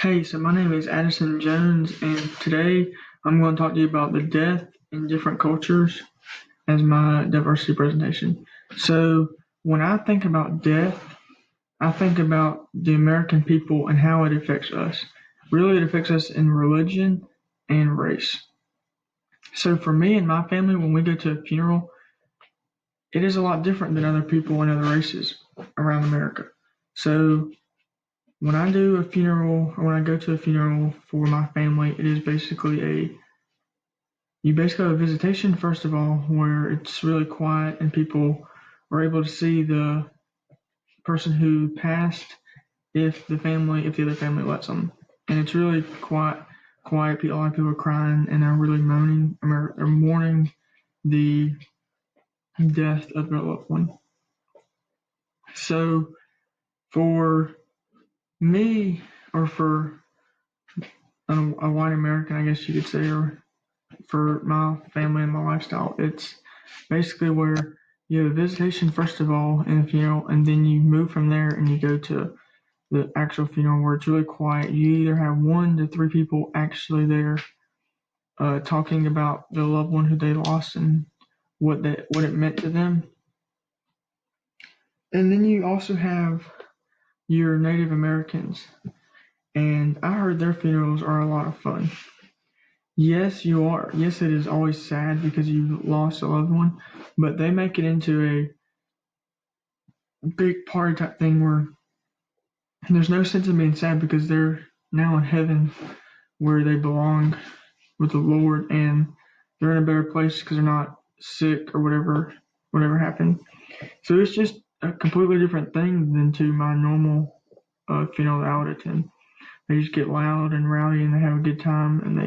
Hey, so my name is Addison Jones, and today I'm going to talk to you about the death in different cultures as my diversity presentation. So, when I think about death, I think about the American people and how it affects us. Really, it affects us in religion and race. So, for me and my family, when we go to a funeral, it is a lot different than other people in other races around America. So, when I do a funeral or when I go to a funeral for my family, it is basically you basically have a visitation first of all where it's really quiet and people are able to see the person who passed if the other family lets them. And it's really quiet. A lot of people are crying and they're really moaning or they're mourning the death of their loved one. So for me, or for a white American, I guess you could say, or for my family and my lifestyle, it's basically where you have a visitation first of all in a funeral, and then you move from there and you go to the actual funeral where it's really quiet. You either have 1 to 3 people actually there talking about the loved one who they lost and what it meant to them, and then you also have your Native Americans. And I heard their funerals are a lot of fun. Yes, you are. Yes, it is always sad because you lost a loved one, but they make it into a big party type thing where there's no sense in being sad because they're now in heaven where they belong with the Lord, and they're in a better place because they're not sick or whatever happened. So it's just a completely different thing than to my normal funeral that I would attend. They just get loud and rowdy and they have a good time, and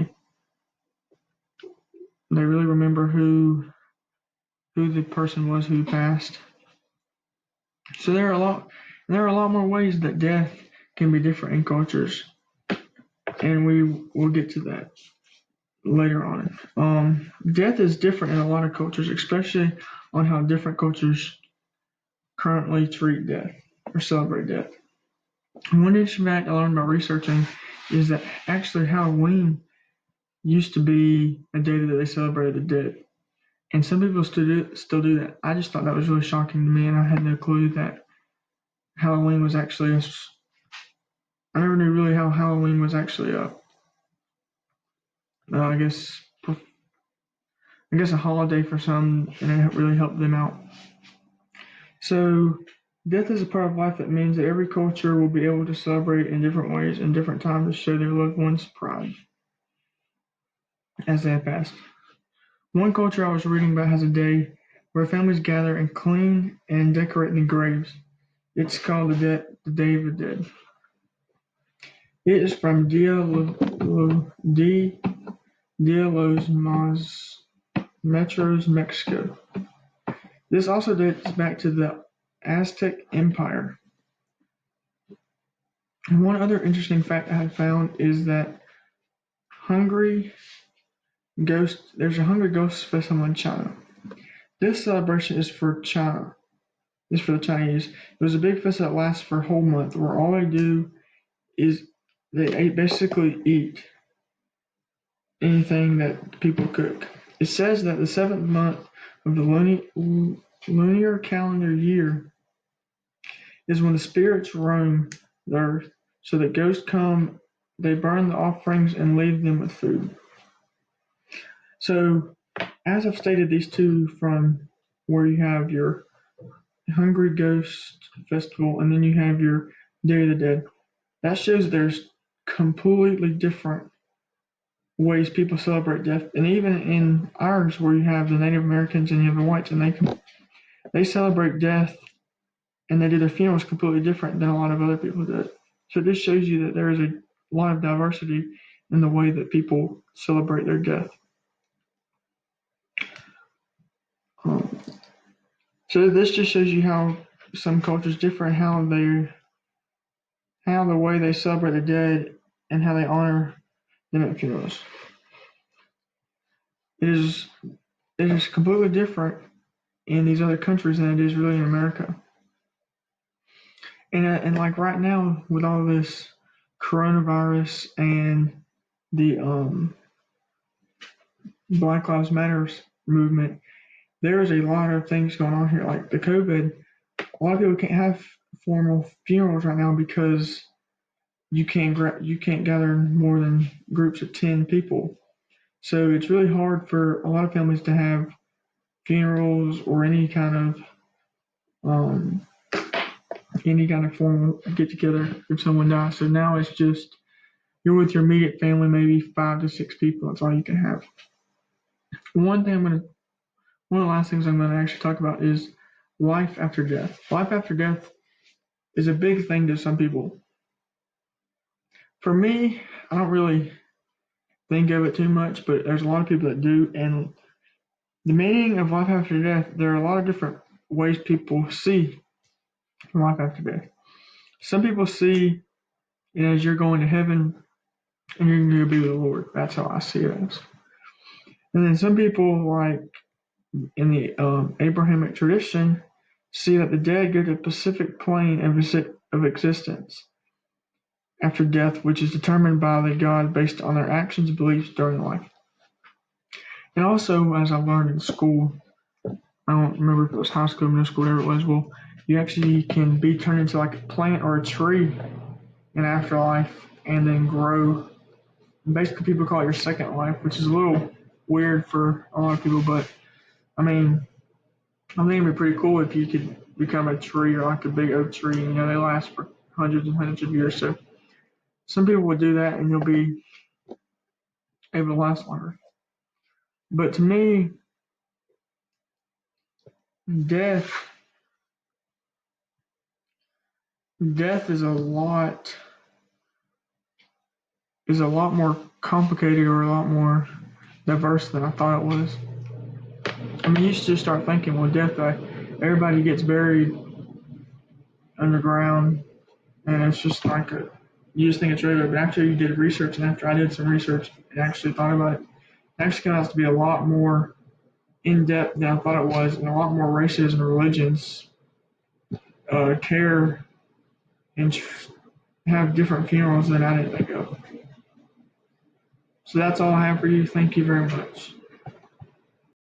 they really remember who the person was who passed. So there are a lot more ways that death can be different in cultures, and we will get to that later on. Death is different in a lot of cultures, especially on how different cultures currently treat death or celebrate death. One interesting fact I learned by researching is that actually Halloween used to be a day that they celebrated the dead. And some people still do that. I just thought that was really shocking to me, and I had no clue that Halloween was actually I never knew really how Halloween was actually I guess a holiday for some, and it really helped them out. So, death is a part of life that means that every culture will be able to celebrate in different ways and different times to show their loved ones pride as they have passed. One culture I was reading about has a day where families gather and clean and decorate the graves. It's called the Day of the Dead. It is from Dia los Metros, Mexico. This also dates back to the Aztec Empire. And one other interesting fact I have found is that Hungry there's a Hungry Ghost Festival in China. This celebration is for China. It's for the Chinese. It was a big festival that lasts for a whole month where all they do is basically eat anything that people cook. It says that the seventh month of the lunar calendar year is when the spirits roam the earth, so that ghosts come, they burn the offerings and leave them with food. So, as I've stated, these two from where you have your Hungry Ghost Festival and then you have your Day of the Dead, that shows there's completely different ways people celebrate death. And even in ours, where you have the Native Americans and you have the whites, and they celebrate death and they do their funerals completely different than a lot of other people do it. So this shows you that there is a lot of diversity in the way that people celebrate their death. So this just shows you how some cultures differ in how the way they celebrate the dead and how they honor them at funerals. It is completely different in these other countries than it is really in America. And like right now with all this coronavirus and the Black Lives Matters movement, there is a lot of things going on here. Like the COVID, a lot of people can't have formal funerals right now because you can't gather more than groups of 10 people. So it's really hard for a lot of families to have funerals or um, any kind of formal get together if someone dies. So now it's just you're with your immediate family, maybe 5 to 6 people. That's all you can have. One of the last things I'm gonna actually talk about is life after death. Life after death is a big thing to some people. For me, I don't really think of it too much, but there's a lot of people that do. And the meaning of life after death, there are a lot of different ways people see life after death. Some people see it as you're going to heaven and you're going to be with the Lord. That's how I see it as. And then some people, like in the Abrahamic tradition, see that the dead go to a specific plane of existence after death, which is determined by the God based on their actions and beliefs during life. And also, as I learned in school, I don't remember if it was high school, middle school, whatever it was. Well, you actually can be turned into like a plant or a tree in afterlife and then grow. And basically, people call it your second life, which is a little weird for a lot of people. But I mean, I think it'd be pretty cool if you could become a tree or like a big oak tree. You know, they last for hundreds and hundreds of years. So some people would do that, and you'll be able to last longer. But to me, death death is a lot more complicated or a lot more diverse than I thought it was. I mean, you should just start thinking, well, death, everybody gets buried underground, and it's just like you just think it's regular. But after you did research, and after I did some research and actually thought about it, it actually came out to be a lot more in depth than I thought it was, and a lot more races and religions care and have different funerals than I didn't think of. So that's all I have for you. Thank you very much.